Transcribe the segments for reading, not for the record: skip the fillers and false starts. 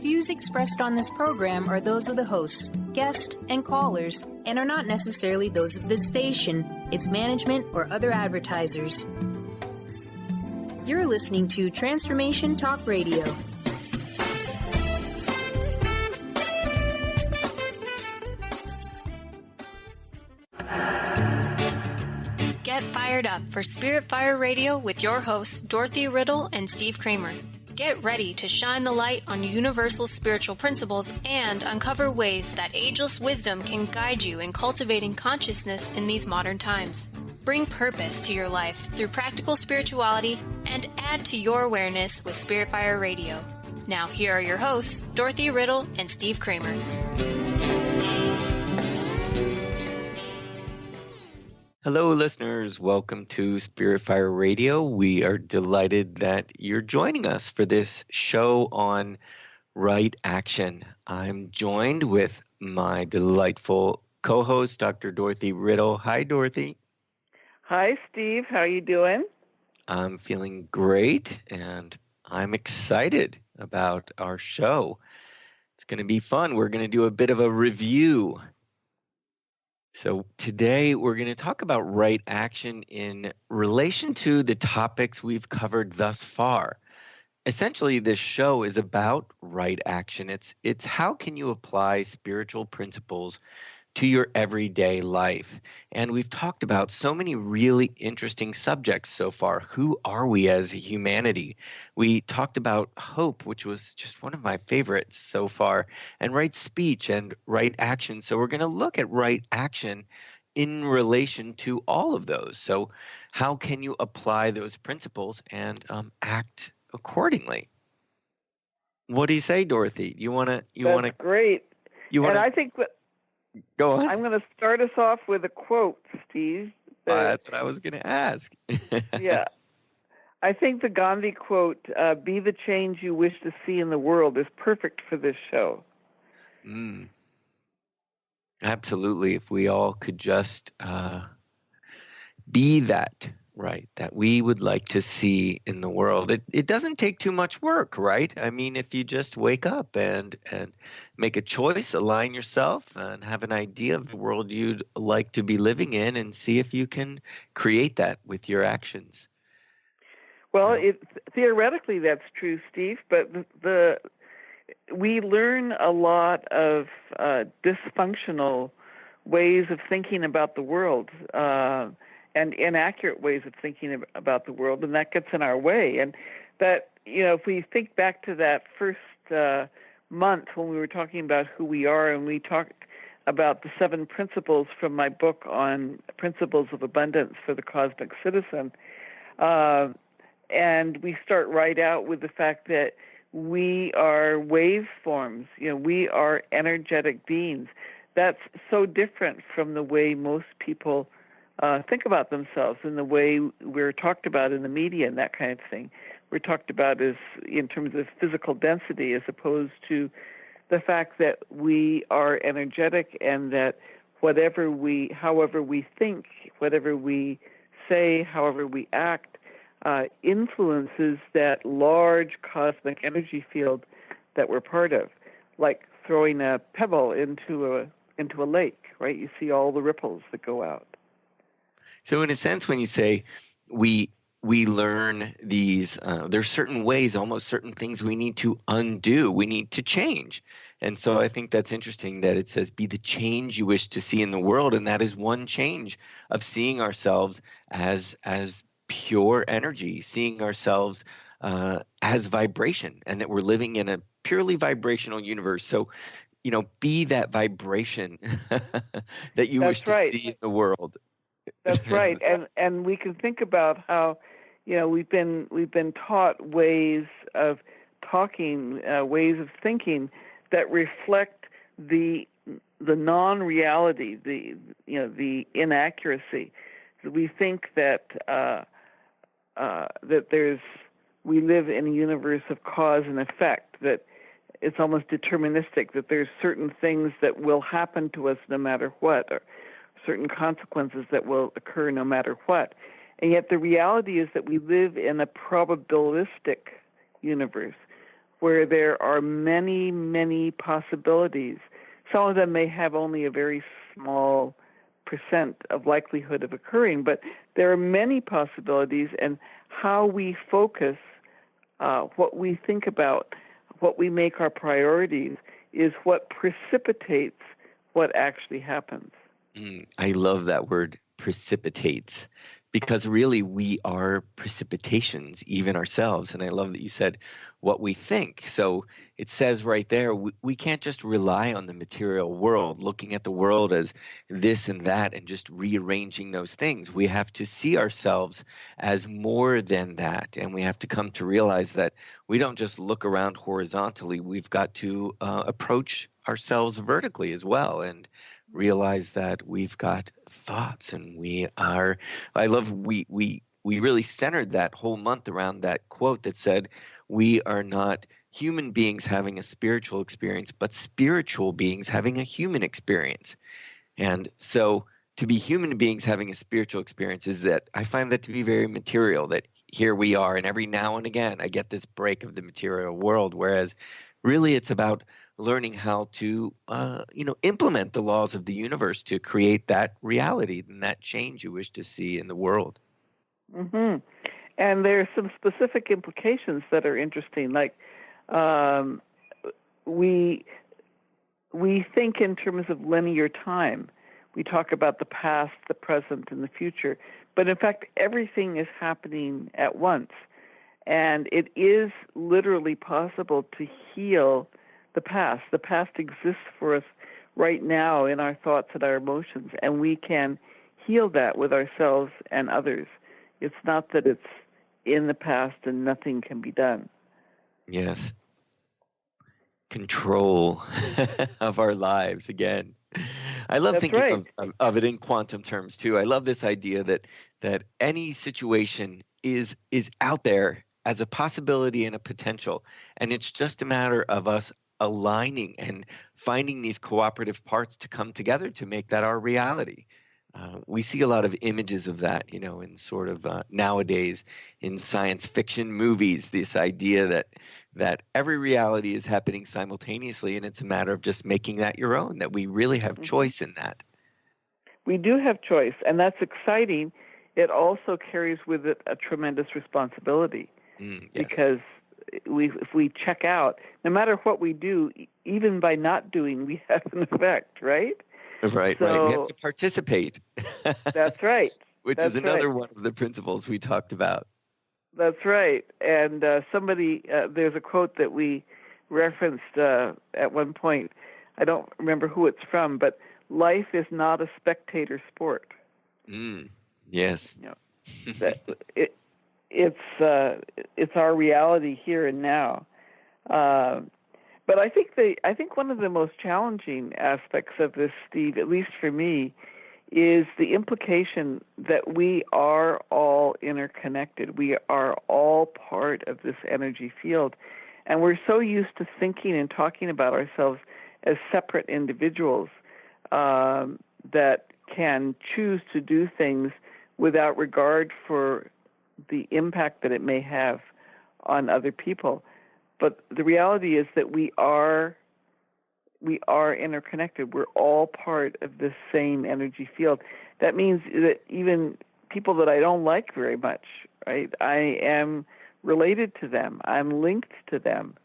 views expressed on this program are those of the hosts, guests, and callers, and are not necessarily those of this station, its management, or other advertisers. You're listening to Transformation Talk Radio. Get fired up for Spirit Fire Radio with your hosts, Dorothy, Riddle, and Steve Kramer. Get ready to shine the light on universal spiritual principles and uncover ways that ageless wisdom can guide you in cultivating consciousness in these modern times. Bring purpose to your life through practical spirituality and add to your awareness with Spirit Fire Radio. Now, here are your hosts, Dorothy, Riddle, and Steve Kramer. Hello, listeners. Welcome to Spirit Fire Radio. We are delighted that you're joining us for this show on right action. I'm joined with my delightful co-host, Dr. Dorothy Riddle. Hi, Dorothy. Hi, Steve. How are you doing? I'm feeling great, and I'm excited about our show. It's going to be fun. We're going to do a bit of a review. So today we're going to talk about right action in relation to the topics we've covered thus far. Essentially, this show is about right action. It's how can you apply spiritual principles to your everyday life. And we've talked about so many really interesting subjects so far. Who are we as humanity? We talked about hope, which was just one of my favorites so far, and right speech and right action. So we're going to look at right action in relation to all of those. So how can you apply those principles and act accordingly? What do you say, Dorothy? That's great. I think that Go on. I'm going to start us off with a quote, Steve. That's what I was going to ask. Yeah. I think the Gandhi quote, be the change you wish to see in the world, is perfect for this show. Absolutely. If we all could just be that, right, that we would like to see in the world. It doesn't take too much work, right? I mean, if you just wake up and make a choice, align yourself, and have an idea of the world you'd like to be living in, and see if you can create that with your actions. Well, theoretically that's true, Steve, but we learn a lot of dysfunctional ways of thinking about the world, and inaccurate ways of thinking about the world, and that gets in our way. And that, if we think back to that first month when we were talking about who we are, and we talked about the 7 principles from my book on principles of abundance for the cosmic citizen, and we start right out with the fact that we are waveforms, we are energetic beings. That's so different from the way most people think about themselves and the way we're talked about in the media and that kind of thing. We're talked about as in terms of physical density, as opposed to the fact that we are energetic, and that however we think, whatever we say, however we act, influences that large cosmic energy field that we're part of, like throwing a pebble into a lake, right? You see all the ripples that go out. So in a sense, when you say we learn these, there's certain ways, almost certain things we need to undo, we need to change. And so I think that's interesting that it says, be the change you wish to see in the world. And that is one change of seeing ourselves as pure energy, seeing ourselves as vibration, and that we're living in a purely vibrational universe. So, be that vibration that you wish to see in the world. That's right, and we can think about how, we've been taught ways of talking, ways of thinking that reflect the non-reality, the inaccuracy. We think that we live in a universe of cause and effect, that it's almost deterministic, that there's certain things that will happen to us no matter what, or certain consequences that will occur no matter what. And yet the reality is that we live in a probabilistic universe where there are many, many possibilities. Some of them may have only a very small percent of likelihood of occurring, but there are many possibilities, and how we focus, what we think about, what we make our priorities is what precipitates what actually happens. I love that word, precipitates, because really we are precipitations, even ourselves. And I love that you said what we think. So it says right there, we can't just rely on the material world, looking at the world as this and that and just rearranging those things. We have to see ourselves as more than that. And we have to come to realize that we don't just look around horizontally. We've got to approach ourselves vertically as well, and realize that we've got thoughts, and I love we really centered that whole month around that quote that said, we are not human beings having a spiritual experience, but spiritual beings having a human experience. And so to be human beings having a spiritual experience is that I find that to be very material, that here we are, and every now and again I get this break of the material world, whereas really it's about learning how to implement the laws of the universe to create that reality and that change you wish to see in the world. Mm-hmm. And there are some specific implications that are interesting. Like we think in terms of linear time. We talk about the past, the present, and the future. But in fact, everything is happening at once. And it is literally possible to heal the past. The past exists for us right now in our thoughts and our emotions, and we can heal that with ourselves and others. It's not that it's in the past and nothing can be done. Yes. Control of our lives again. I love thinking of it in quantum terms too. I love this idea that any situation is out there as a possibility and a potential, and it's just a matter of us aligning and finding these cooperative parts to come together to make that our reality. We see a lot of images of that, in sort of nowadays in science fiction movies, this idea that every reality is happening simultaneously, and it's a matter of just making that your own, that we really have choice in that. We do have choice, and that's exciting. It also carries with it a tremendous responsibility, Yes. because if we check out, no matter what we do, even by not doing, we have an effect, right? Right. We have to participate. That's right. Which is another one of the principles we talked about. That's right. And there's a quote that we referenced at one point. I don't remember who it's from, but life is not a spectator sport. Yes. It's our reality here and now. But I think one of the most challenging aspects of this, Steve, at least for me, is the implication that we are all interconnected. We are all part of this energy field. And we're so used to thinking and talking about ourselves as separate individuals that can choose to do things without regard for the impact that it may have on other people. But the reality is that we are interconnected. We're all part of this same energy field. That means that even people that I don't like very much, right, I am related to them. I'm linked to them.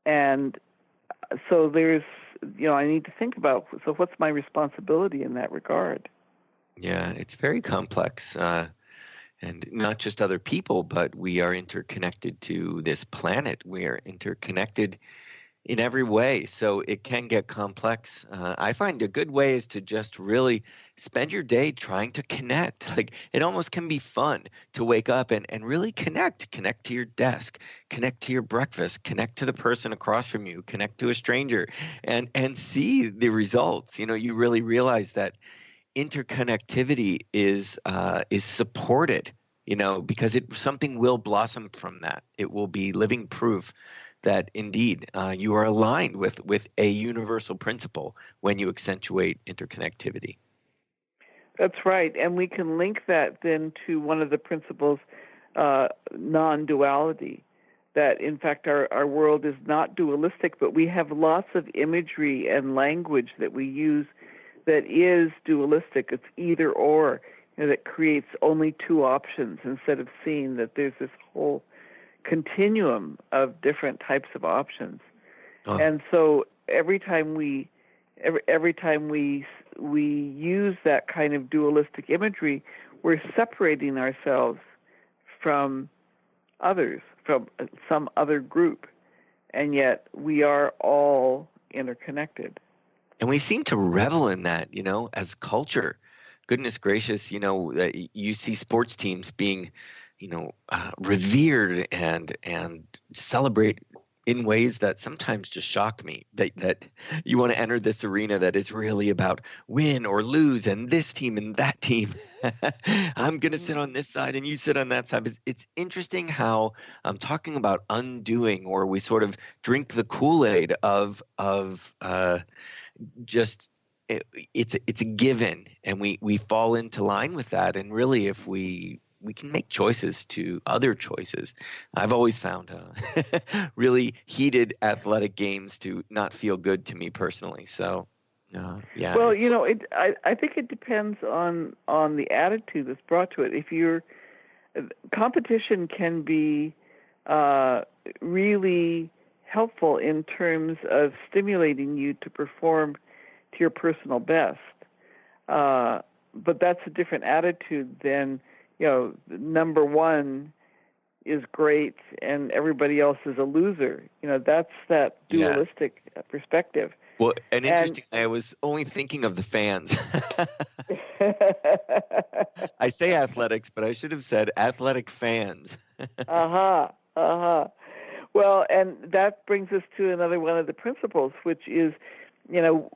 And so there's, I need to think about, so what's my responsibility in that regard? Yeah, it's very complex. And not just other people, but we are interconnected to this planet. We are interconnected in every way. So it can get complex. I find a good way is to just really spend your day trying to connect. Like, it almost can be fun to wake up and really connect to your desk, connect to your breakfast, connect to the person across from you, connect to a stranger, and see the results. You really realize that interconnectivity is supported, because something will blossom from that. It will be living proof that indeed you are aligned with a universal principle when you accentuate interconnectivity. That's right, and we can link that then to one of the principles, non-duality. that in fact our world is not dualistic, but we have lots of imagery and language that we use that is dualistic. It's either or, that creates only two options instead of seeing that there's this whole continuum of different types of options. Oh. And so every time we use that kind of dualistic imagery, we're separating ourselves from others, from some other group, and yet we are all interconnected. And we seem to revel in that, as culture. Goodness gracious, you see sports teams being, revered and celebrate in ways that sometimes just shock me, that you want to enter this arena that is really about win or lose and this team and that team. I'm going to sit on this side and you sit on that side. It's interesting how I'm talking about undoing, or we sort of drink the Kool-Aid of just it's a given, and we fall into line with that. And really, if we can make choices to other choices. I've always found really heated athletic games to not feel good to me personally. So, yeah. Well, I think it depends on the attitude that's brought to it. Competition can be really helpful in terms of stimulating you to perform to your personal best. But that's a different attitude than, number one is great and everybody else is a loser. That's that dualistic perspective. Well, and interesting, I was only thinking of the fans. I say athletics, but I should have said athletic fans. Well, and that brings us to another one of the principles, which is,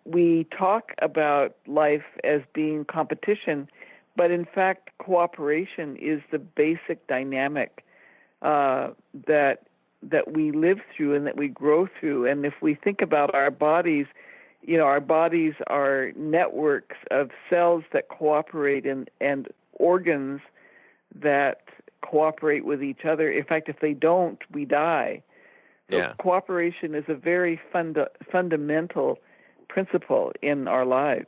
we talk about life as being competition, but in fact, cooperation is the basic dynamic that we live through and that we grow through. And if we think about our bodies, our bodies are networks of cells that cooperate and organs that cooperate with each other. In fact, if they don't, we die. So cooperation is a very fundamental principle in our lives.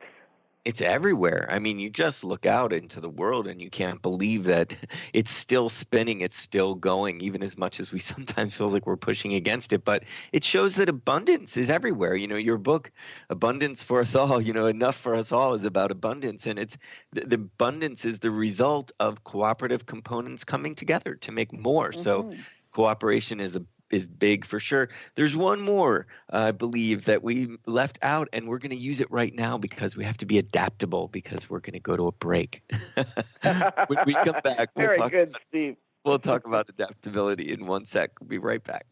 It's everywhere. I mean, you just look out into the world and you can't believe that it's still spinning, it's still going, even as much as we sometimes feel like we're pushing against it. But it shows that abundance is everywhere. Your book, Abundance for Us All, Enough for Us All, is about abundance. And it's the abundance is the result of cooperative components coming together to make more. Mm-hmm. So cooperation is big for sure. There's one more, I believe, that we left out, and we're going to use it right now because we have to be adaptable, because we're going to go to a break. When we come back, Steve. We'll talk about adaptability in 1 sec. We'll be right back.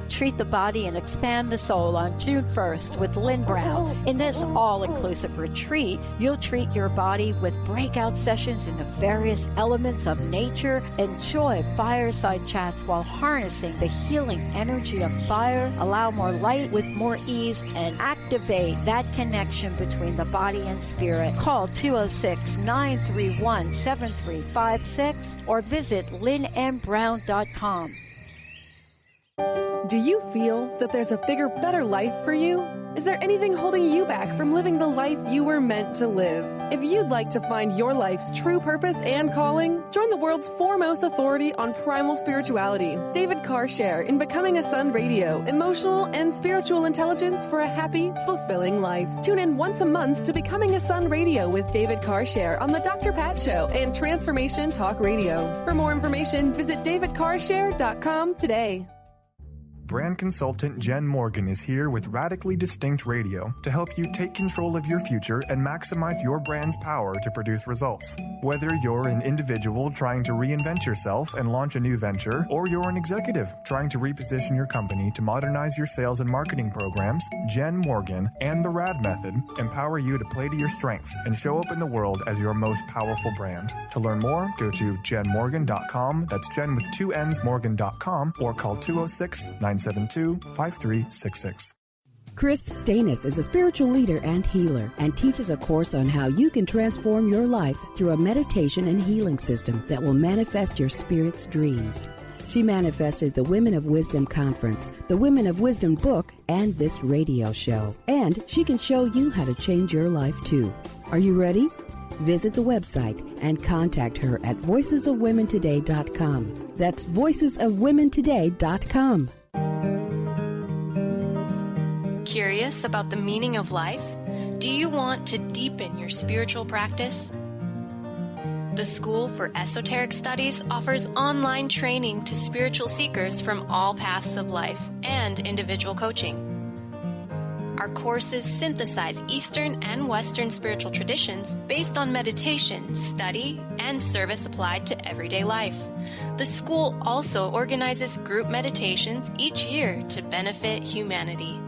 Treat the body and expand the soul on June 1st with Lynn Brown. In this all-inclusive retreat, you'll treat your body with breakout sessions in the various elements of nature, enjoy fireside chats while harnessing the healing energy of fire, allow more light with more ease, and activate that connection between the body and spirit. Call 206-931-7356 or visit lynnmbrown.com. Do you feel that there's a bigger, better life for you? Is there anything holding you back from living the life you were meant to live? If you'd like to find your life's true purpose and calling, join the world's foremost authority on primal spirituality, David Carshare, in Becoming a Sun Radio, emotional and spiritual intelligence for a happy, fulfilling life. Tune in once a month to Becoming a Sun Radio with David Carshare on The Dr. Pat Show and Transformation Talk Radio. For more information, visit davidcarshare.com today. Brand consultant Jen Morgan is here with Radically Distinct Radio to help you take control of your future and maximize your brand's power to produce results. Whether you're an individual trying to reinvent yourself and launch a new venture, or you're an executive trying to reposition your company to modernize your sales and marketing programs, Jen Morgan and the RAD Method empower you to play to your strengths and show up in the world as your most powerful brand. To learn more, go to jenmorgan.com. That's Jen with 2 N's, Morgan.com, or call 206-972-5366. Chris Stanis is a spiritual leader and healer and teaches a course on how you can transform your life through a meditation and healing system that will manifest your spirit's dreams. She manifested the Women of Wisdom Conference, the Women of Wisdom book, and this radio show. And she can show you how to change your life too. Are you ready? Visit the website and contact her at voicesofwomentoday.com. That's voicesofwomentoday.com. Curious about the meaning of life? Do you want to deepen your spiritual practice? The School for Esoteric Studies offers online training to spiritual seekers from all paths of life and individual coaching. Our courses synthesize Eastern and Western spiritual traditions based on meditation, study, and service applied to everyday life. The school also organizes group meditations each year to benefit humanity.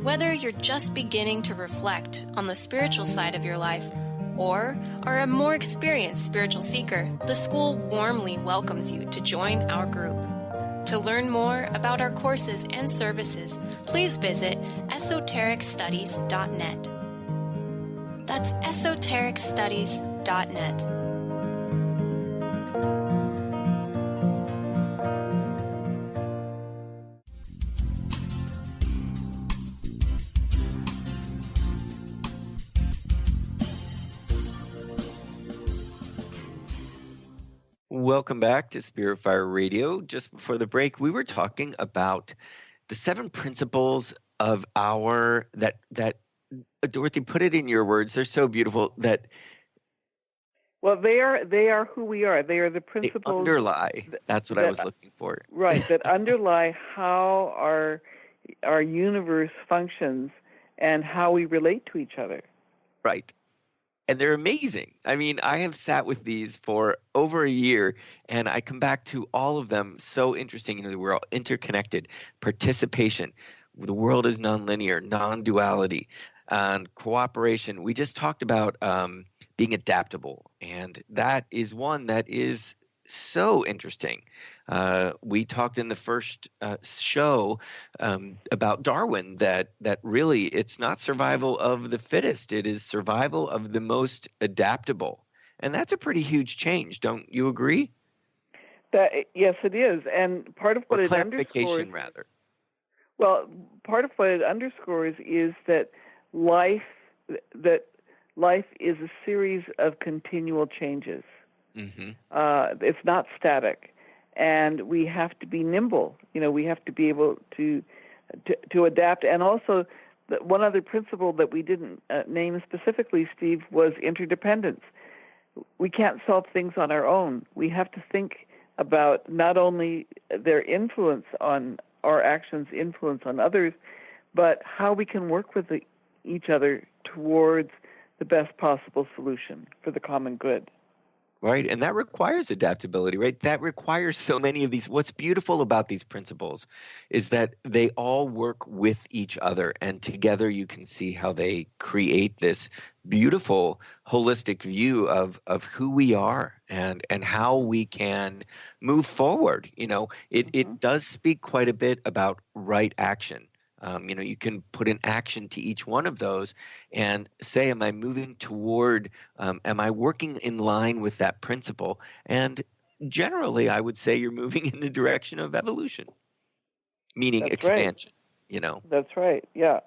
Whether you're just beginning to reflect on the spiritual side of your life or are a more experienced spiritual seeker, the school warmly welcomes you to join our group. To learn more about our courses and services, please visit esotericstudies.net. That's esotericstudies.net. Welcome back to Spirit Fire Radio. Just before the break, we were talking about the 7 principles of our that Dorothy, put it in your words. They're so beautiful that. Well, they are who we are. They are the principles. They underlie. That's what I was looking for. Right. That underlie how our universe functions and how we relate to each other. Right. And they're amazing. I mean, I have sat with these for over a year, and I come back to all of them. So interesting. We're all interconnected. Participation. The world is nonlinear, non-duality, and cooperation. We just talked about being adaptable, and that is one that is so interesting. We talked in the first show about Darwin, that really it's not survival of the fittest, it is survival of the most adaptable. And that's a pretty huge change, don't you agree? Yes, it is. And part of what it clarification, rather. Well, part of what it underscores is that life is a series of continual changes. Mm-hmm. It's not static, and we have to be nimble. We have to be able to adapt. And also, one other principle that we didn't name specifically, Steve, was interdependence. We can't solve things on our own. We have to think about not only their influence on our actions, influence on others, but how we can work with each other towards the best possible solution for the common good. Right. And that requires adaptability, right? That requires so many of these. What's beautiful about these principles is that they all work with each other, and together you can see how they create this beautiful holistic view of who we are and how we can move forward. It does speak quite a bit about right action. You can put an action to each one of those and say, am I moving toward, am I working in line with that principle? And generally, I would say you're moving in the direction of evolution, meaning That's expansion, right. That's right. Yeah.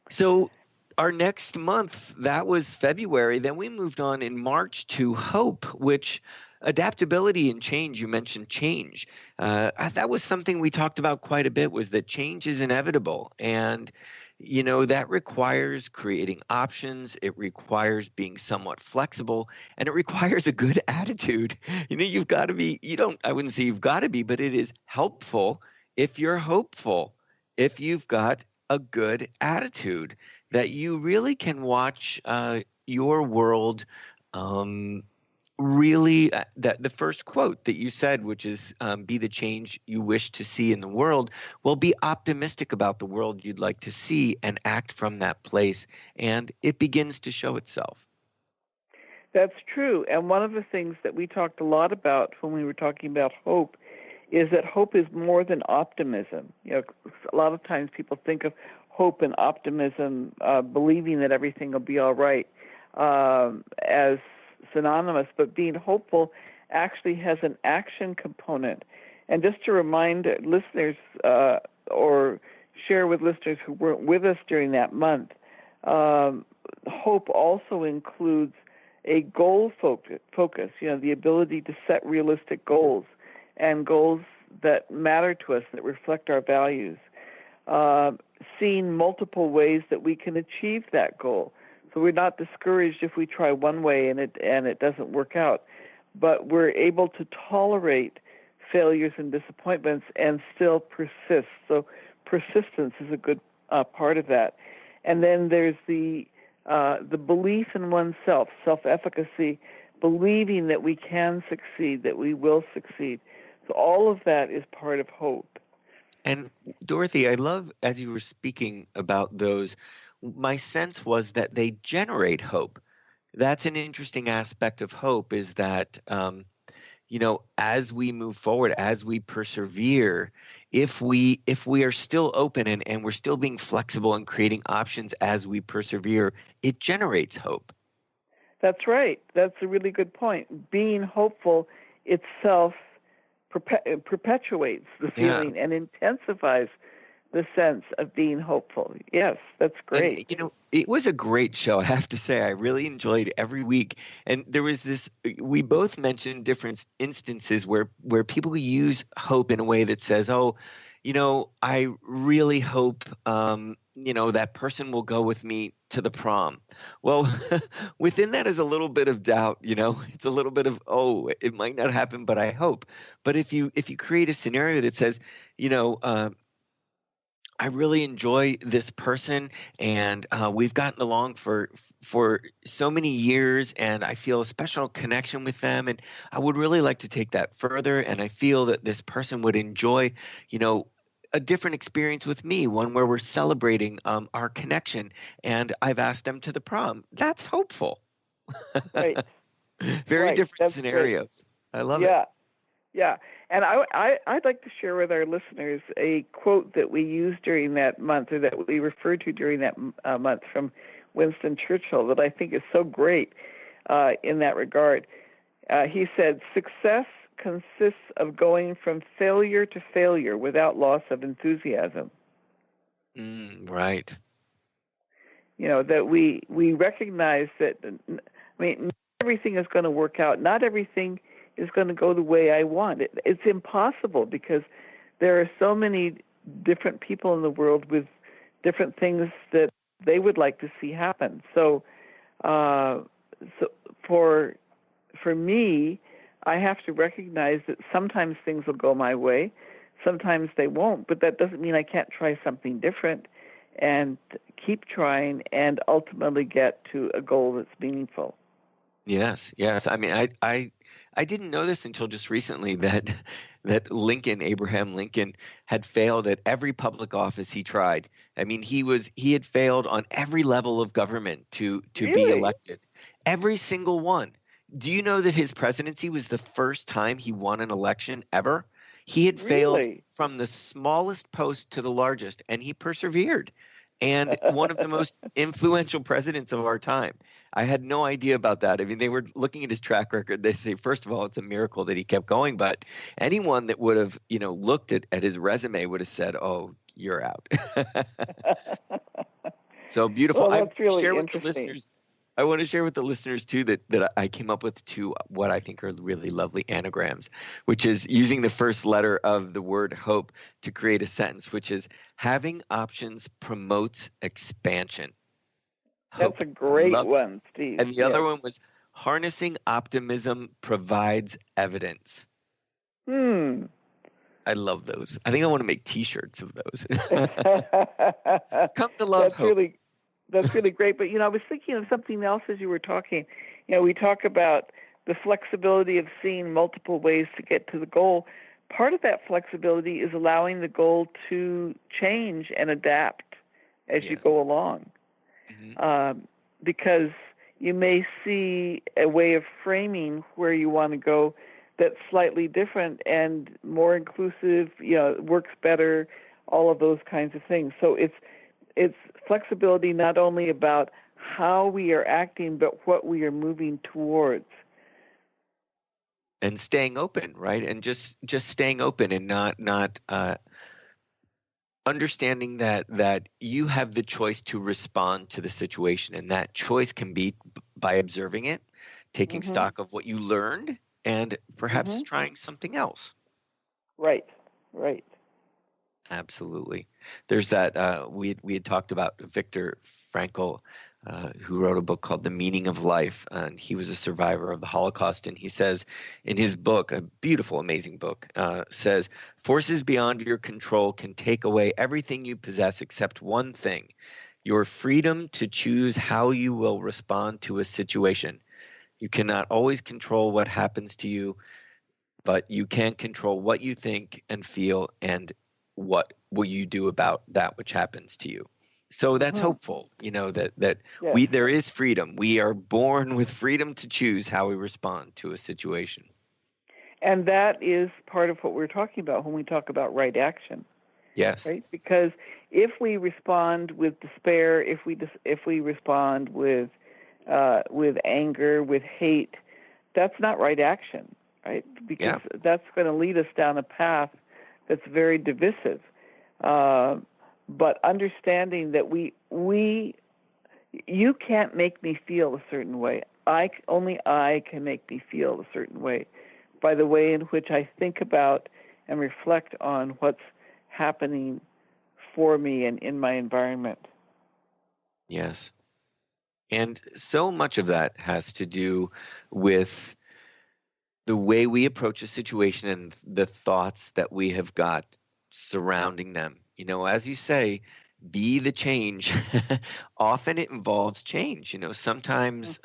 So our next month, that was February. Then we moved on in March to Hope, which adaptability and change. You mentioned change. That was something we talked about quite a bit, was that change is inevitable. And, that requires creating options. It requires being somewhat flexible, and it requires a good attitude. You've got to be, I wouldn't say you've got to be, but it is helpful if you're hopeful, if you've got a good attitude, that you really can watch your world really, that the first quote that you said, which is be the change you wish to see in the world, well, be optimistic about the world you'd like to see and act from that place, and it begins to show itself. That's true. And one of the things that we talked a lot about when we were talking about hope is that hope is more than optimism. A lot of times people think of hope and optimism, believing that everything will be all right, as synonymous, but being hopeful actually has an action component. And just to remind listeners, or share with listeners who weren't with us during that month, hope also includes a goal focus, the ability to set realistic goals and goals that matter to us, that reflect our values. Seeing multiple ways that we can achieve that goal. So we're not discouraged if we try one way and it doesn't work out, but we're able to tolerate failures and disappointments and still persist. So persistence is a good part of that. And then there's the belief in oneself, self-efficacy, believing that we can succeed, that we will succeed. So all of that is part of hope. And Dorothy, I love, as you were speaking about those, my sense was that they generate hope. That's an interesting aspect of hope, is that, as we move forward, as we persevere, if we are still open and we're still being flexible and creating options as we persevere, it generates hope. That's right. That's a really good point. Being hopeful itself perpetuates the feeling and intensifies the sense of being hopeful. Yes, that's great. And, it was a great show, I have to say. I really enjoyed every week. And there was this, we both mentioned different instances where people use hope in a way that says, I really hope, that person will go with me to the prom. Well, within that is a little bit of doubt, it's a little bit of, it might not happen, but I hope. But if you create a scenario that says, I really enjoy this person, and we've gotten along for so many years, and I feel a special connection with them, and I would really like to take that further, and I feel that this person would enjoy, a different experience with me, one where we're celebrating our connection, and I've asked them to the prom. That's hopeful. Right. Very different That's scenarios. Great. I love it. Yeah, and I'd like to share with our listeners a quote that we used during that month, or that we referred to during that month, from Winston Churchill, that I think is so great in that regard. He said, "Success consists of going from failure to failure without loss of enthusiasm." Right. That we recognize that, not everything is going to work out. Not everything is going to go the way I want. It's impossible, because there are so many different people in the world with different things that they would like to see happen. So for me, I have to recognize that sometimes things will go my way, sometimes they won't, but that doesn't mean I can't try something different and keep trying and ultimately get to a goal that's meaningful. Yes. I mean, I didn't know this until just recently that Abraham Lincoln, had failed at every public office he tried. I mean, he had failed on every level of government to Really? be elected. Every single one. Do you know that his presidency was the first time he won an election ever? He had failed from the smallest post to the largest, and he persevered. And one of the most influential presidents of our time. I had no idea about that. I mean, they were looking at his track record. They say, first of all, it's a miracle that he kept going. But anyone that would have, looked at his resume would have said, "Oh, you're out." So beautiful. Well, that's really interesting. With the listeners. I want to share with the listeners too that I came up with two what I think are really lovely anagrams, which is using the first letter of the word hope to create a sentence, which is having options promotes expansion. Hope. That's a great one, Steve. And the other one was harnessing optimism provides evidence. I love those. I think I want to make T-shirts of those. Come to love hope. That's really great. But, I was thinking of something else as you were talking. We talk about the flexibility of seeing multiple ways to get to the goal. Part of that flexibility is allowing the goal to change and adapt as you go along. Mm-hmm. Because you may see a way of framing where you want to go that's slightly different and more inclusive, works better, all of those kinds of things. So it's flexibility not only about how we are acting, but what we are moving towards. And staying open, right? And just staying open and not understanding that you have the choice to respond to the situation, and that choice can be by observing it, taking stock of what you learned, and perhaps trying something else. Right. Absolutely. There's that we had talked about Viktor Frankl, who wrote a book called The Meaning of Life, and he was a survivor of the Holocaust. And he says in his book, a beautiful, amazing book, says, "Forces beyond your control can take away everything you possess except one thing, your freedom to choose how you will respond to a situation. You cannot always control what happens to you, but you can control what you think and feel and what will you do about that which happens to you." So that's hopeful, that yes. There is freedom. We are born with freedom to choose how we respond to a situation. And that is part of what we're talking about when we talk about right action. Yes. Right? Because if we respond with despair, if we respond with anger, with hate, that's not right action, right? Because that's going to lead us down a path that's very divisive. But understanding that you can't make me feel a certain way. Only I can make me feel a certain way by the way in which I think about and reflect on what's happening for me and in my environment. Yes. And so much of that has to do with the way we approach a situation and the thoughts that we have got surrounding them. As you say, be the change. Often it involves change. Sometimes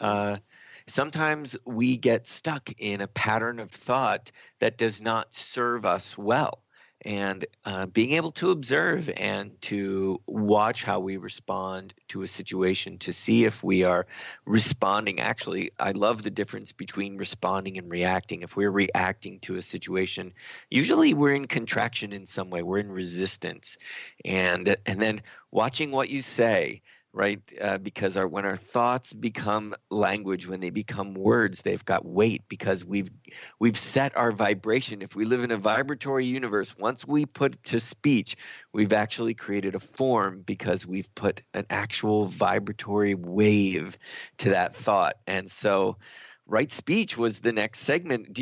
we get stuck in a pattern of thought that does not serve us well. And being able to observe and to watch how we respond to a situation to see if we are responding. Actually, I love the difference between responding and reacting. If we're reacting to a situation, usually we're in contraction in some way. We're in resistance. And then watching what you say, right? Because when our thoughts become language, when they become words, they've got weight because we've set our vibration. If we live in a vibratory universe, once we put to speech, we've actually created a form because we've put an actual vibratory wave to that thought. And so right speech was the next segment.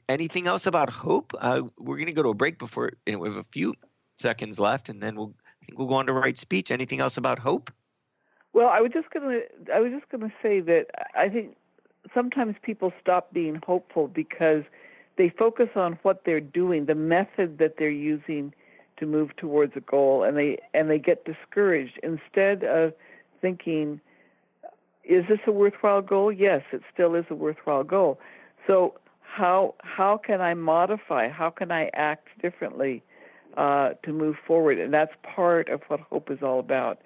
Anything else about hope? We're going to go to a break before, we have a few seconds left, and then we'll go on to right speech. Anything else about hope? Well, I was just going to say that I think sometimes people stop being hopeful because they focus on what they're doing, the method that they're using to move towards a goal, and they get discouraged instead of thinking, is this a worthwhile goal? Yes, it still is a worthwhile goal. So how can I modify? How can I act differently to move forward? And that's part of what hope is all about,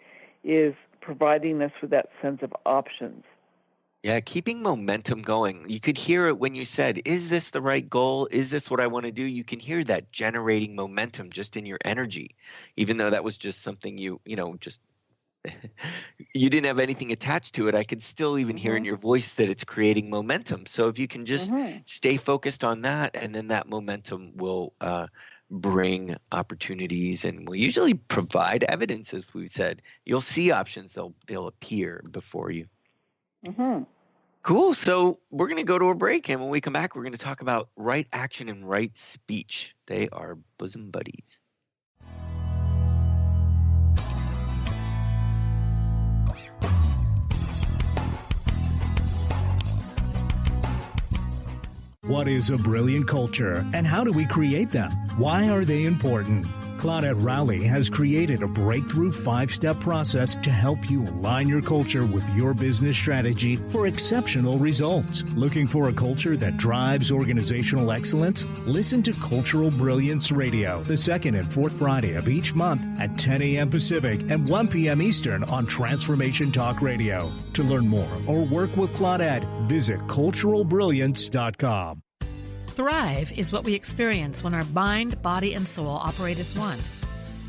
is providing us with that sense of options. Yeah, keeping momentum going. You could hear it when you said, is this the right goal? Is this what I want to do? You can hear that generating momentum just in your energy, even though that was just something you didn't have anything attached to it. I could still even hear in your voice that it's creating momentum. So if you can just stay focused on that, and then that momentum will bring opportunities and will usually provide evidence, as we said. You'll see options, they'll appear before you. Cool. So we're going to go to a break, and when we come back, we're going to talk about right action and right speech. They are bosom buddies. What is a brilliant culture, and how do we create them? Why are they important? Claudette Rowley has created a breakthrough 5-step process to help you align your culture with your business strategy for exceptional results. Looking for a culture that drives organizational excellence? Listen to Cultural Brilliance Radio, the second and fourth Friday of each month at 10 a.m. Pacific and 1 p.m. Eastern on Transformation Talk Radio. To learn more or work with Claudette, visit culturalbrilliance.com. Thrive is what we experience when our mind, body, and soul operate as one.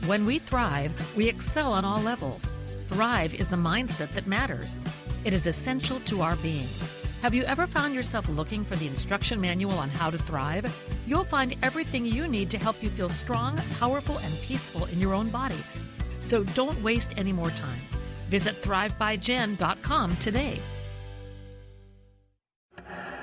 When we thrive, we excel on all levels. Thrive is the mindset that matters. It is essential to our being. Have you ever found yourself looking for the instruction manual on how to thrive? You'll find everything you need to help you feel strong, powerful, and peaceful in your own body. So don't waste any more time. Visit thrivebyjen.com today.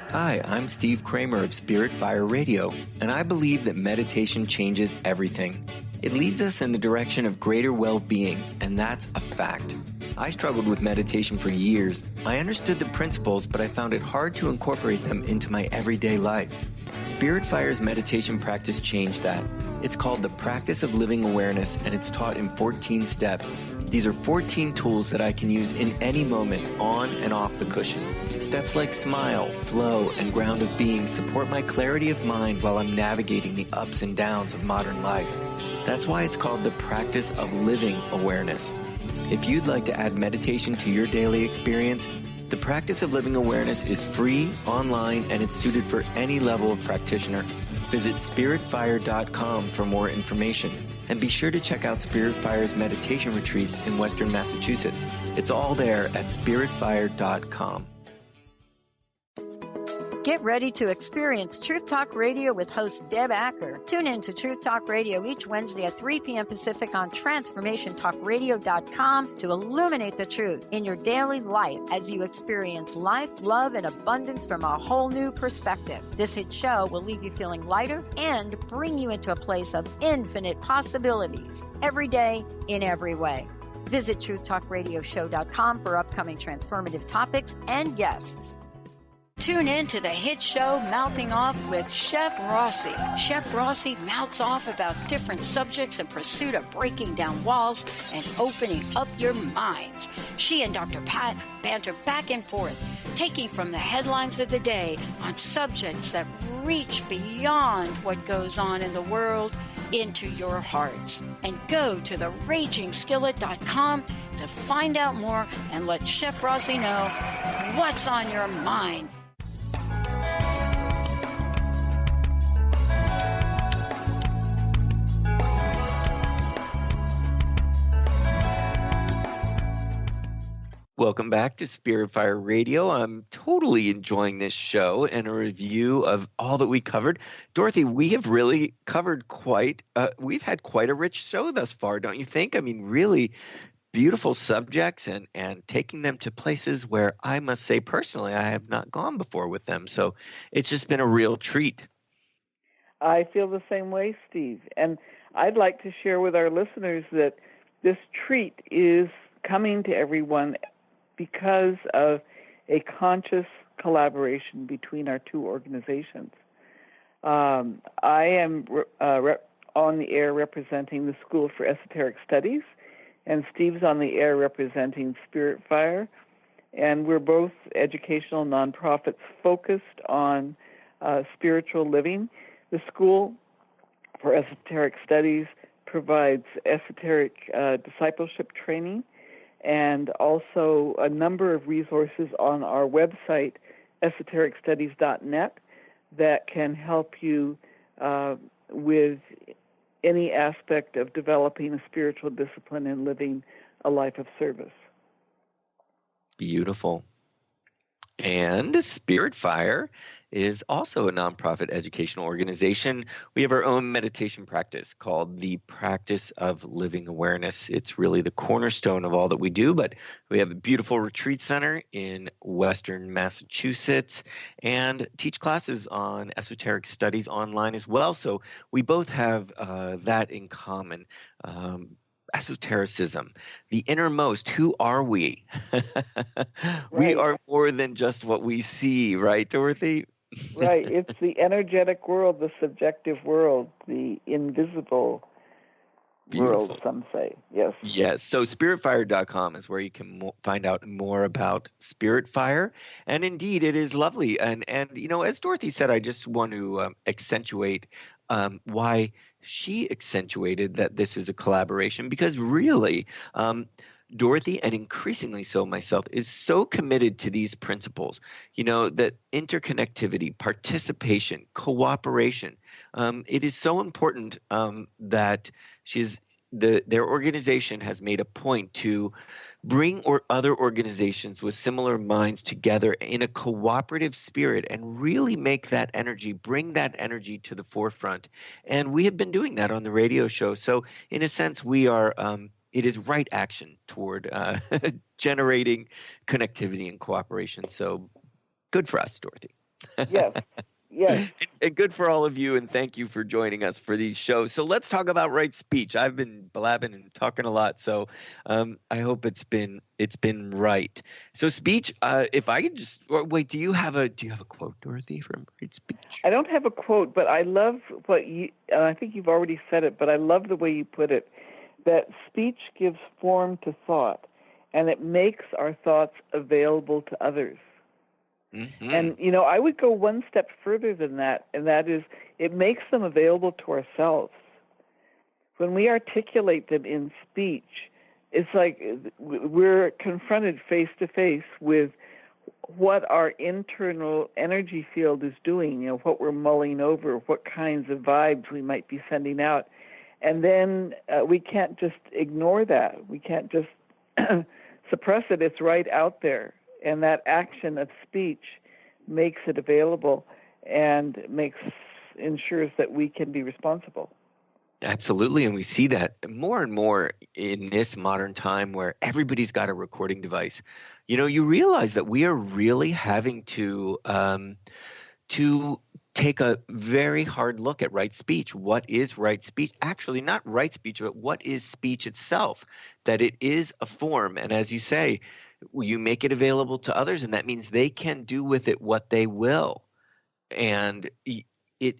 Hi, I'm Steve Kramer of Spirit Fire Radio, and I believe that meditation changes everything. It leads us in the direction of greater well-being, and that's a fact. I struggled with meditation for years. I understood the principles, but I found it hard to incorporate them into my everyday life. Spirit Fire's meditation practice changed that. It's called the Practice of Living Awareness, and it's taught in 14 steps. These are 14 tools that I can use in any moment, on and off the cushion. Steps like smile, flow, and ground of being support my clarity of mind while I'm navigating the ups and downs of modern life. That's why it's called the Practice of Living Awareness. If you'd like to add meditation to your daily experience, the Practice of Living Awareness is free, online, and it's suited for any level of practitioner. Visit spiritfire.com for more information. And be sure to check out Spirit Fire's meditation retreats in Western Massachusetts. It's all there at spiritfire.com. Get ready to experience Truth Talk Radio with host Deb Acker. Tune in to Truth Talk Radio each Wednesday at 3 p.m. Pacific on TransformationTalkRadio.com to illuminate the truth in your daily life as you experience life, love, and abundance from a whole new perspective. This hit show will leave you feeling lighter and bring you into a place of infinite possibilities every day in every way. Visit TruthTalkRadioshow.com for upcoming transformative topics and guests. Tune in to the hit show Mouthing Off with Chef Rossi. Chef Rossi mouths off about different subjects in pursuit of breaking down walls and opening up your minds. She and Dr. Pat banter back and forth, taking from the headlines of the day on subjects that reach beyond what goes on in the world into your hearts. And go to theragingskillet.com to find out more and let Chef Rossi know what's on your mind. Welcome back to Spirit Fire Radio. I'm totally enjoying this show and a review of all that we covered. Dorothy, we have really covered we've had quite a rich show thus far, don't you think? I mean, really beautiful subjects and taking them to places where I must say personally I have not gone before with them. So it's just been a real treat. I feel the same way, Steve. And I'd like to share with our listeners that this treat is coming to everyone because of a conscious collaboration between our two organizations. I am on the air representing the School for Esoteric Studies, and Steve's on the air representing Spirit Fire, and we're both educational nonprofits focused on spiritual living. The School for Esoteric Studies provides esoteric discipleship training, and also a number of resources on our website, esotericstudies.net, that can help you with any aspect of developing a spiritual discipline and living a life of service. Beautiful. And Spirit Fire is also a nonprofit educational organization. We have our own meditation practice called the Practice of Living Awareness. It's really the cornerstone of all that we do, but we have a beautiful retreat center in Western Massachusetts and teach classes on esoteric studies online as well. So we both have that in common. Esotericism, the innermost. Who are we? We are more than just what we see, right, Dorothy? Right. It's the energetic world, the subjective world, the invisible world, some say. Yes. Yes. So spiritfire.com is where you can find out more about Spirit Fire. And indeed, it is lovely. And you know, as Dorothy said, I just want to accentuate why she accentuated that this is a collaboration, because really, Dorothy, and increasingly so myself, is so committed to these principles, that interconnectivity, participation, cooperation. It is so important that their organization has made a point to bring other organizations with similar minds together in a cooperative spirit and really bring that energy to the forefront. And we have been doing that on the radio show. So in a sense, we are, it is right action toward generating connectivity and cooperation. So good for us, Dorothy. Yes. Yes. And good for all of you, and thank you for joining us for these shows. So let's talk about right speech. I've been blabbing and talking a lot, so I hope it's been right. So speech. If I could just wait, do you have a quote, Dorothy, from right speech? I don't have a quote, but I love what you. I think you've already said it, but I love the way you put it. That speech gives form to thought, and it makes our thoughts available to others. Mm-hmm. And, I would go one step further than that, and that is it makes them available to ourselves. When we articulate them in speech, it's like we're confronted face to face with what our internal energy field is doing, what we're mulling over, what kinds of vibes we might be sending out. And then we can't just ignore that. We can't just suppress it. It's right out there. And that action of speech makes it available and ensures that we can be responsible. Absolutely. And we see that more and more in this modern time where everybody's got a recording device. You realize that we are really having to take a very hard look at right speech. What is right speech? Actually, not right speech, but what is speech itself? That it is a form. And as you say, you make it available to others, and that means they can do with it what they will. And it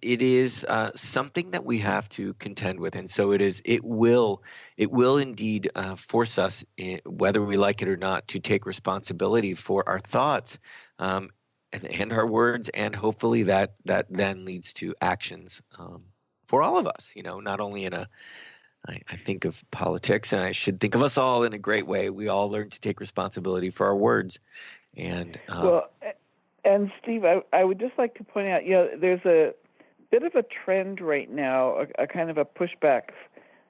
is something that we have to contend with. And so it will indeed force us, whether we like it or not, to take responsibility for our thoughts and our words, and hopefully that then leads to actions for all of us, not only in I think of politics, and I should think of us all in a great way. We all learn to take responsibility for our words. And and Steve, I would just like to point out, there's a bit of a trend right now, a kind of a pushback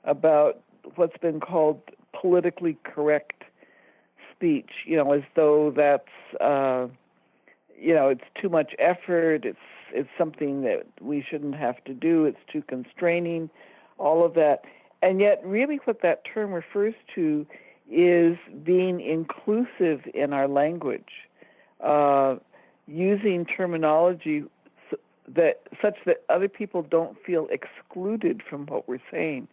about what's been called politically correct speech, as though that's, it's too much effort, it's something that we shouldn't have to do, it's too constraining, all of that. And yet, really what that term refers to is being inclusive in our language, using terminology such that other people don't feel excluded from what we're saying,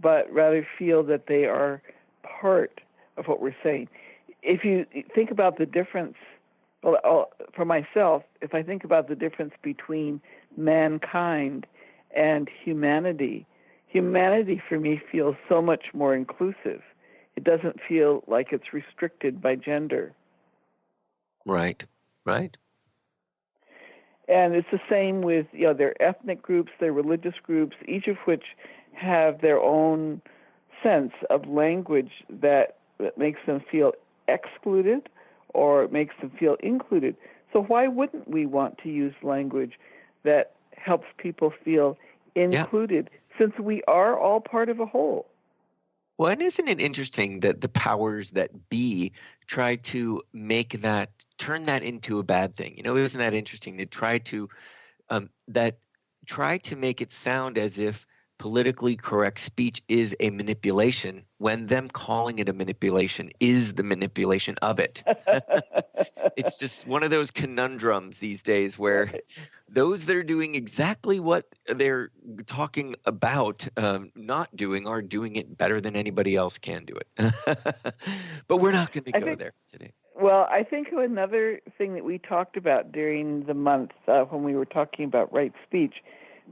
but rather feel that they are part of what we're saying. If you think about the difference, for myself, if I think about the difference between mankind and humanity for me feels so much more inclusive. It doesn't feel like it's restricted by gender. Right. And it's the same with, their ethnic groups, their religious groups, each of which have their own sense of language that makes them feel excluded or makes them feel included. So why wouldn't we want to use language that helps people feel included, since we are all part of a whole? Well, and isn't it interesting that the powers that be try to turn that into a bad thing? Isn't that interesting? They try to make it sound as if politically correct speech is a manipulation, when them calling it a manipulation is the manipulation of it. It's just one of those conundrums these days where those that are doing exactly what they're talking about not doing are doing it better than anybody else can do it. But we're not going to go there today. Well, I think another thing that we talked about during the month when we were talking about right speech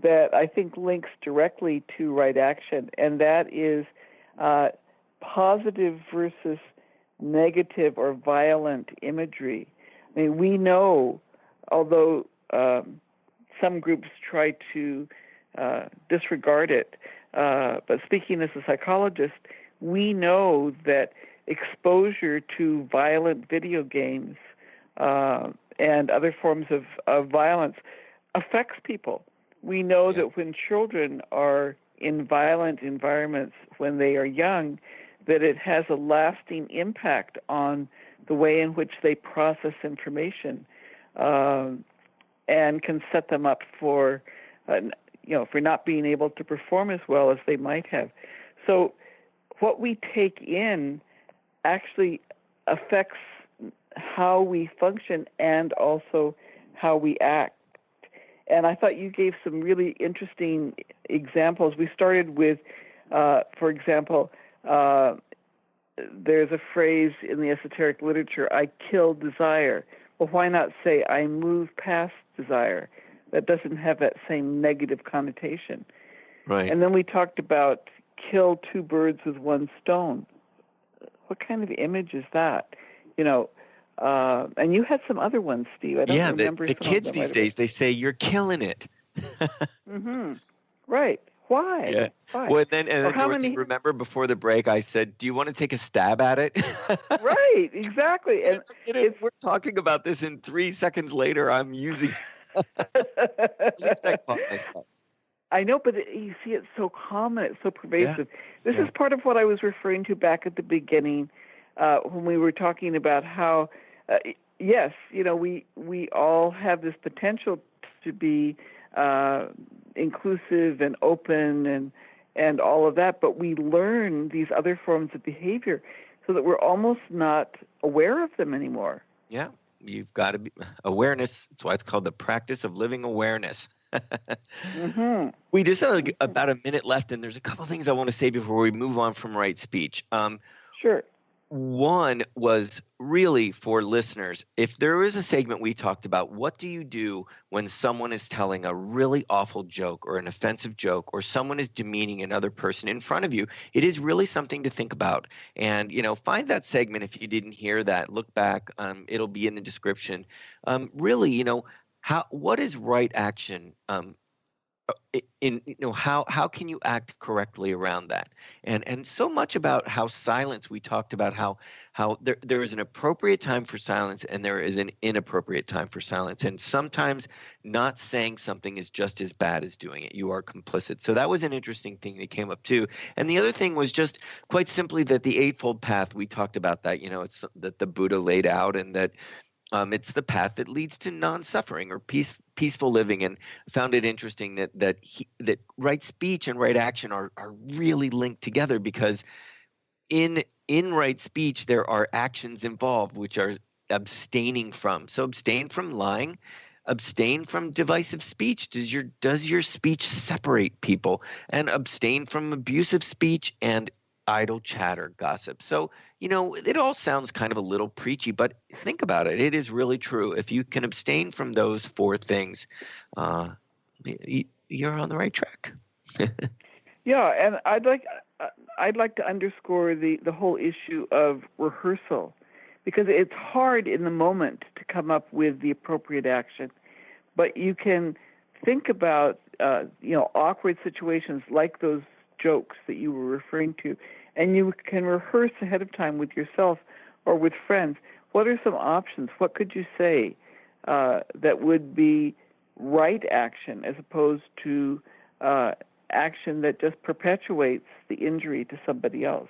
that I think links directly to right action, and that is positive versus negative or violent imagery. I mean, we know, although some groups try to disregard it, but speaking as a psychologist, we know that exposure to violent video games and other forms of violence affects people. We know that when children are in violent environments when they are young, that it has a lasting impact on the way in which they process information, and can set them up for, for not being able to perform as well as they might have. So what we take in actually affects how we function and also how we act. And I thought you gave some really interesting examples. We started with, for example, there's a phrase in the esoteric literature, I kill desire. Well, why not say I move past desire? That doesn't have that same negative connotation. Right. And then we talked about kill two birds with one stone. What kind of image is that? And you had some other ones, Steve. I don't remember. The kids these days, they say you're killing it. Mm-hmm. Right. Why? Yeah. Why? Well, and then Dorothy, remember before the break, I said, "Do you want to take a stab at it?" Right. Exactly. And we're talking about this, and 3 seconds later, I'm using. At least I caught myself. I know, but you see, it's so common, it's so pervasive. This is part of what I was referring to back at the beginning when we were talking about how, yes, we all have this potential to be inclusive and open and all of that, but we learn these other forms of behavior so that we're almost not aware of them anymore. Yeah, you've got to be awareness. That's why it's called the practice of living awareness. Mm-hmm. We just have about a minute left, and there's a couple things I want to say before we move on from right speech. Sure. One was really for listeners. If there is a segment we talked about, what do you do when someone is telling a really awful joke or an offensive joke or someone is demeaning another person in front of you? It is really something to think about. And, find that segment if you didn't hear that. Look back. It'll be in the description. Really, what is right action? How can you act correctly around that? And so much about how silence, we talked about how there is an appropriate time for silence and there is an inappropriate time for silence. And sometimes not saying something is just as bad as doing it. You are complicit. So that was an interesting thing that came up too. And the other thing was just quite simply that the Eightfold Path, we talked about that, it's that the Buddha laid out, and that it's the path that leads to non-suffering or peaceful living. And I found it interesting that right speech and right action are really linked together, because in right speech there are actions involved which are abstaining from. So abstain from lying, abstain from divisive speech. Does your speech separate people? And abstain from abusive speech and idle chatter, gossip. So, it all sounds kind of a little preachy, but think about it. It is really true. If you can abstain from those 4 things, you're on the right track. Yeah, and I'd like to underscore the whole issue of rehearsal, because it's hard in the moment to come up with the appropriate action, but you can think about awkward situations like those jokes that you were referring to, and you can rehearse ahead of time with yourself or with friends. What are some options? What could you say that would be right action as opposed to action that just perpetuates the injury to somebody else?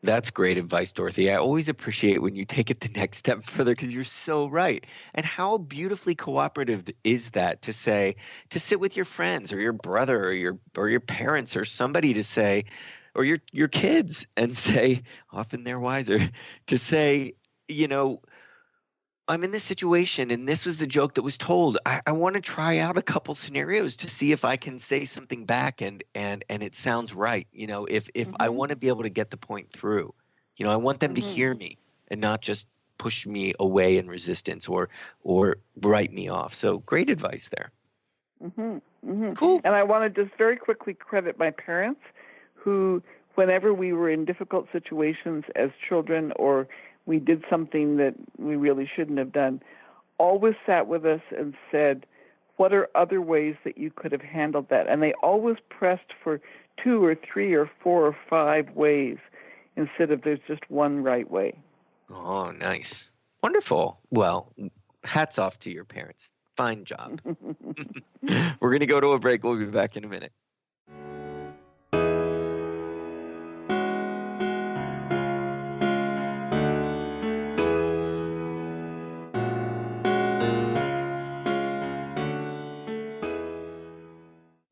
That's great advice, Dorothy. I always appreciate when you take it the next step further, because you're so right. And how beautifully cooperative is that to sit with your friends or your brother or your parents or somebody to say, or your kids, and say, often they're wiser, to say, I'm in this situation and this was the joke that was told. I want to try out a couple scenarios to see if I can say something back and it sounds right. If I want to be able to get the point through, I want them to hear me and not just push me away in resistance or write me off. So great advice there. Mm-hmm. Mm-hmm. Cool. And I want to just very quickly credit my parents, who, whenever we were in difficult situations as children or we did something that we really shouldn't have done, always sat with us and said, what are other ways that you could have handled that? And they always pressed for 2 or 3 or 4 or 5 ways instead of there's just one right way. Oh, nice. Wonderful. Well, hats off to your parents. Fine job. We're going to go to a break. We'll be back in a minute.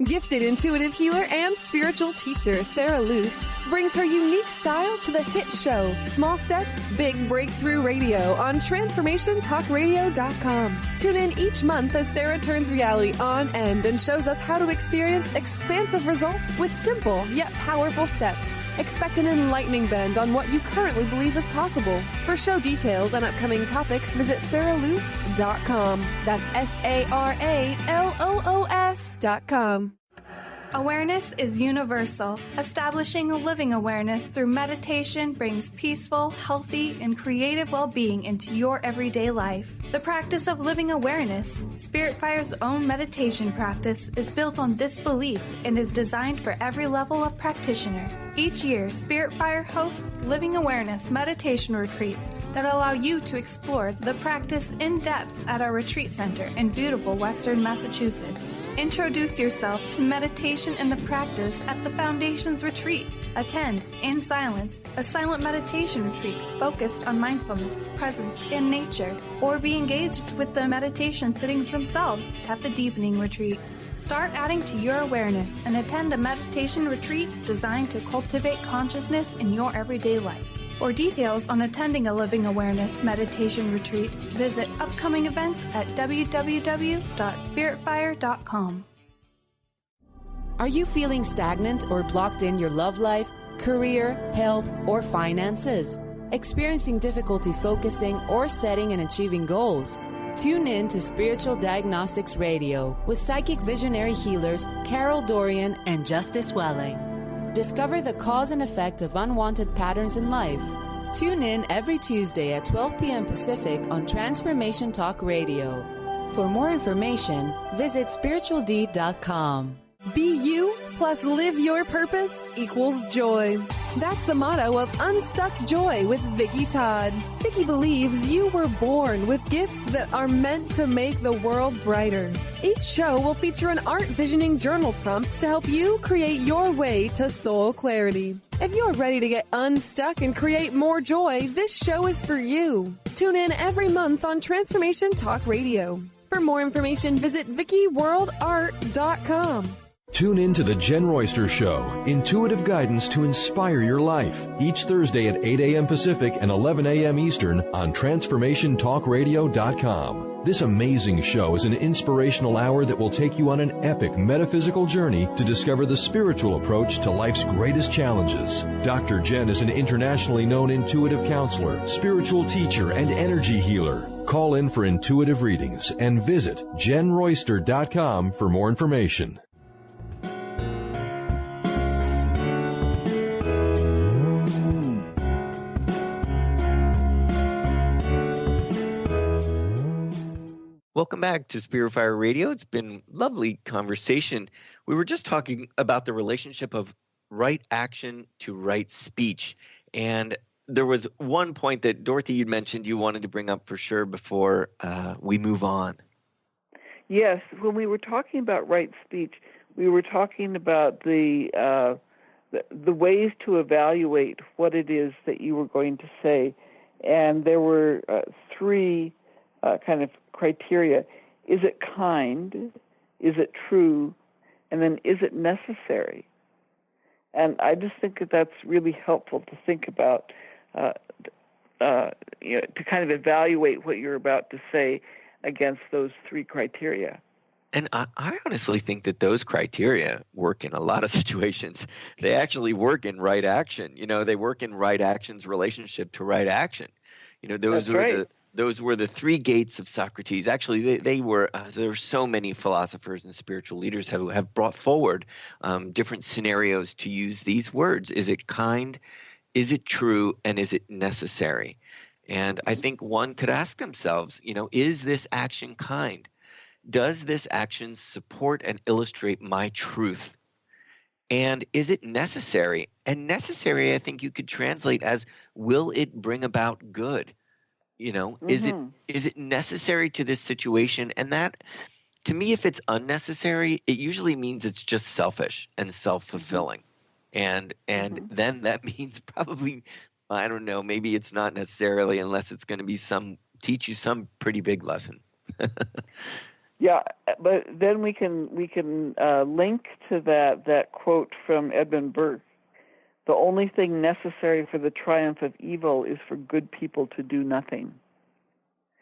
Gifted intuitive healer and spiritual teacher Sarah Luce brings her unique style to the hit show Small Steps, Big Breakthrough Radio on TransformationTalkRadio.com. Tune in each month as Sarah turns reality on end and shows us how to experience expansive results with simple yet powerful steps. Expect an enlightening bend on what you currently believe is possible. For show details and upcoming topics, visit sarahluce.com. That's SARALOOS.com. Awareness is universal. Establishing a living awareness through meditation brings peaceful, healthy, and creative well-being into your everyday life. The practice of living awareness, Spirit Fire's own meditation practice, is built on this belief and is designed for every level of practitioner. Each year, Spirit Fire hosts living awareness meditation retreats that allow you to explore the practice in depth at our retreat center in beautiful Western Massachusetts. Introduce yourself to meditation and the practice at the Foundation's retreat. Attend, in silence, a silent meditation retreat focused on mindfulness, presence, and nature, or be engaged with the meditation sittings themselves at the Deepening Retreat. Start adding to your awareness and attend a meditation retreat designed to cultivate consciousness in your everyday life. For details on attending a Living Awareness meditation retreat, visit upcoming events at www.spiritfire.com. Are you feeling stagnant or blocked in your love life, career, health, or finances? Experiencing difficulty focusing or setting and achieving goals? Tune in to Spiritual Diagnostics Radio with psychic visionary healers Carol Dorian and Justice Welling. Discover the cause and effect of unwanted patterns in life. Tune in every Tuesday at 12 p.m. Pacific on Transformation Talk Radio. For more information, visit spiritualdeed.com. Be you plus live your purpose equals joy. That's the motto of Unstuck Joy with Vicki Todd. Vicki believes you were born with gifts that are meant to make the world brighter. Each show will feature an art visioning journal prompt to help you create your way to soul clarity. If you're ready to get unstuck and create more joy, this show is for you. Tune in every month on Transformation Talk Radio. For more information, visit VickiWorldArt.com. Tune in to The Jen Royster Show, intuitive guidance to inspire your life, each Thursday at 8 a.m. Pacific and 11 a.m. Eastern on TransformationTalkRadio.com. This amazing show is an inspirational hour that will take you on an epic metaphysical journey to discover the spiritual approach to life's greatest challenges. Dr. Jen is an internationally known intuitive counselor, spiritual teacher, and energy healer. Call in for intuitive readings and visit JenRoyster.com for more information. Welcome back to Spirit Fire Radio. It's been lovely conversation. We were just talking about the relationship of right action to right speech. And there was one point that, Dorothy, you mentioned you wanted to bring up for sure before we move on. Yes, when we were talking about right speech, we were talking about the ways to evaluate what it is that you were going to say. And there were three kind of criteria. Is it kind? Is it true? And then is it necessary? And I just think that that's really helpful to think about, to kind of evaluate what you're about to say against those three criteria. And I honestly think that those criteria work in a lot of situations. They actually work in right action. They work in right action's relationship to right action. Those were the three gates of Socrates. Actually, there were so many philosophers and spiritual leaders who have brought forward different scenarios to use these words. Is it kind? Is it true? And is it necessary? And I think one could ask themselves, is this action kind? Does this action support and illustrate my truth? And is it necessary? And necessary, I think you could translate as, will it bring about good? Is it necessary to this situation? And that, to me, if it's unnecessary, it usually means it's just selfish and self-fulfilling. And then that means probably, I don't know, maybe it's not necessarily, unless it's going to teach you some pretty big lesson. Yeah, but then we can link to that quote from Edmund Burke: "The only thing necessary for the triumph of evil is for good people to do nothing."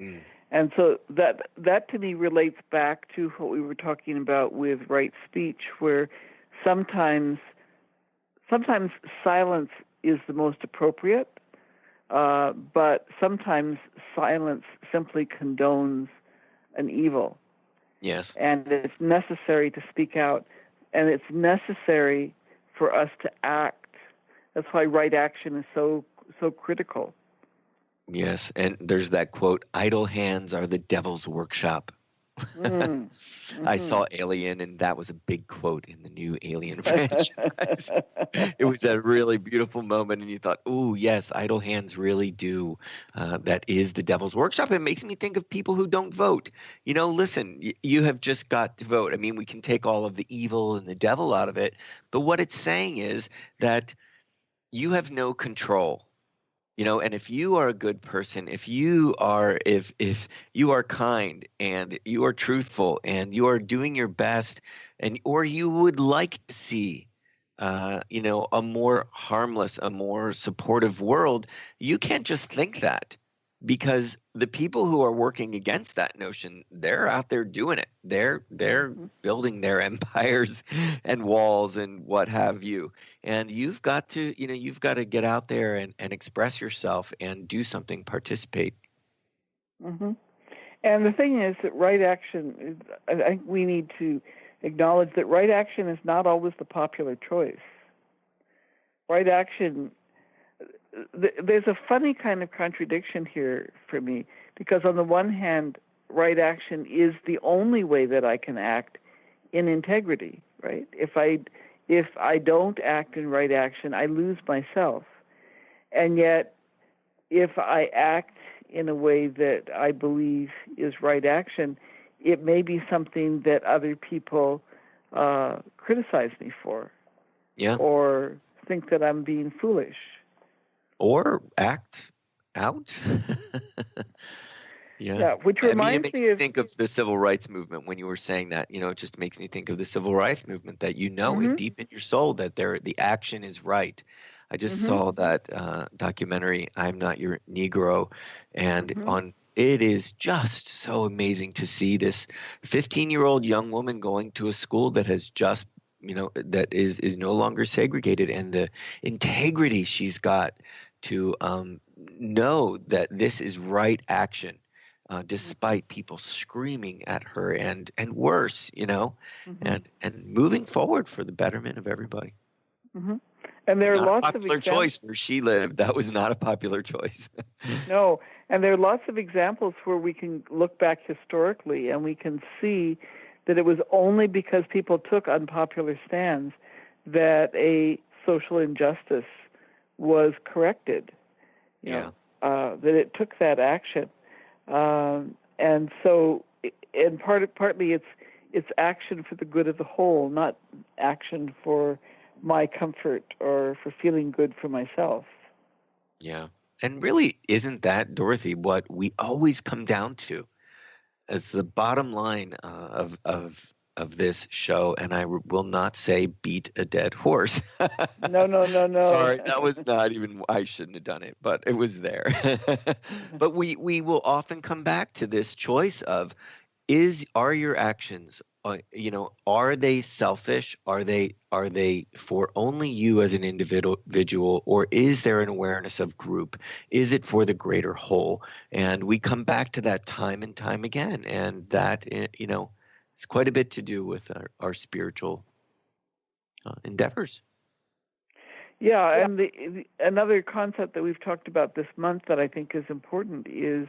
Mm. And so that to me relates back to what we were talking about with right speech, where sometimes silence is the most appropriate, but sometimes silence simply condones an evil. Yes. And it's necessary to speak out, and it's necessary for us to act. That's why right action is so critical. Yes, and there's that quote, idle hands are the devil's workshop. I saw Alien, and that was a big quote in the new Alien franchise. It was a really beautiful moment, and you thought, oh, yes, idle hands really do. That is the devil's workshop. It makes me think of people who don't vote. Listen, you have just got to vote. I mean, we can take all of the evil and the devil out of it, but what it's saying is that you have no control. And if you are a good person, if you are kind and you are truthful and you are doing your best, or you would like to see, a more harmless, a more supportive world, you can't just think that, because the people who are working against that notion, they're out there doing it. They're building their empires and walls and what have you. And you've got to get out there and express yourself and do something, participate. Mm-hmm. And the thing is that right action, I think we need to acknowledge that right action is not always the popular choice. Right action, there's a funny kind of contradiction here for me, because on the one hand, right action is the only way that I can act in integrity, right? If I don't act in right action, I lose myself. And yet, if I act in a way that I believe is right action, it may be something that other people criticize me for, or think that I'm being foolish. Or act out. Yeah, which reminds it makes me think of the civil rights movement. When you were saying that, it just makes me think of the civil rights movement, that deep in your soul that the action is right. I just saw that documentary, I'm Not Your Negro, and it is just so amazing to see this 15-year-old young woman going to a school that has just that is no longer segregated, and the integrity she's got to know that this is right action, despite people screaming at her and worse, and moving forward for the betterment of everybody. Mm-hmm. And there are lots of popular choice where she lived. That was not a popular choice. No, and there are lots of examples where we can look back historically and we can see that it was only because people took unpopular stands that a social injustice was corrected. That it took that action, and so, and partly it's action for the good of the whole, not action for my comfort or for feeling good for myself. Yeah, and really, isn't that, Dorothy, what we always come down to as the bottom line of this show? And I will not say beat a dead horse. No. Sorry, that was not even, I shouldn't have done it, but it was there. But we will often come back to this choice of, are your actions, are they selfish? Are they for only you as an individual, or is there an awareness of group? Is it for the greater whole? And we come back to that time and time again, and that it's quite a bit to do with our spiritual endeavors. Yeah, and another concept that we've talked about this month that I think is important is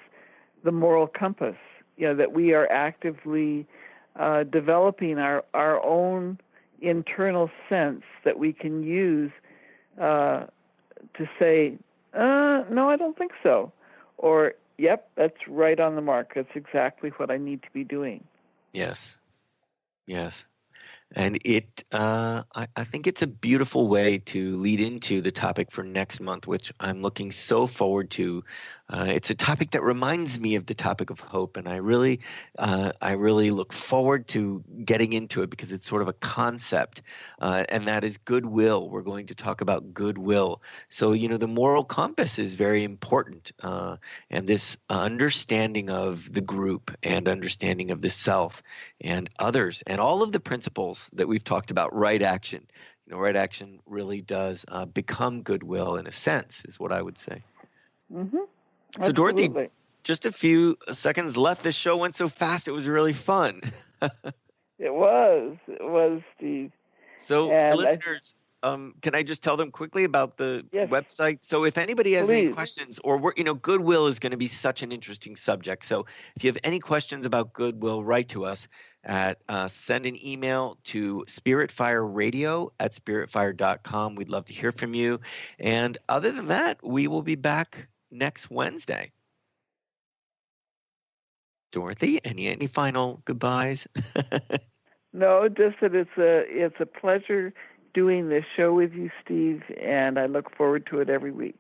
the moral compass. That we are actively developing our own internal sense that we can use to say, no, I don't think so. Or, yep, that's right on the mark. That's exactly what I need to be doing. Yes. Yes. And I think it's a beautiful way to lead into the topic for next month, which I'm looking so forward to. It's a topic that reminds me of the topic of hope, and I really look forward to getting into it because it's sort of a concept, and that is goodwill. We're going to talk about goodwill. So, the moral compass is very important, and this understanding of the group and understanding of the self and others and all of the principles that we've talked about, right action. Right action really does become goodwill in a sense, is what I would say. Mm-hmm. So, Dorothy, just a few seconds left. This show went so fast. It was really fun. It was, Steve. So, listeners, can I just tell them quickly about the website? So if anybody has any questions, or goodwill is going to be such an interesting subject. So if you have any questions about goodwill, write to us at send an email to spiritfireradio@spiritfire.com. We'd love to hear from you. And other than that, we will be back next Wednesday. Dorothy, any final goodbyes? No, just that it's a pleasure doing this show with you, Steve, and I look forward to it every week.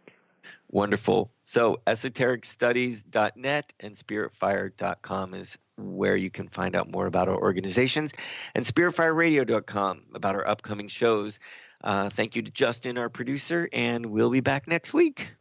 Wonderful. So esotericstudies.net and spiritfire.com is where you can find out more about our organizations, and spiritfireradio.com about our upcoming shows. Thank you to Justin, our producer, and we'll be back next week.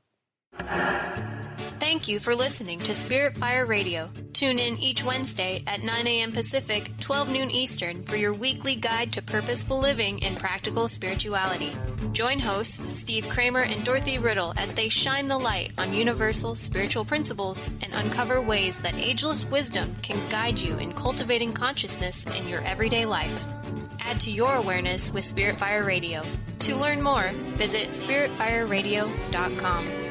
Thank you for listening to Spirit Fire Radio. Tune in each Wednesday at 9 a.m. Pacific, 12 noon Eastern for your weekly guide to purposeful living and practical spirituality. Join hosts Steve Kramer and Dorothy Riddle as they shine the light on universal spiritual principles and uncover ways that ageless wisdom can guide you in cultivating consciousness in your everyday life. Add to your awareness with Spirit Fire Radio. To learn more, visit spiritfireradio.com.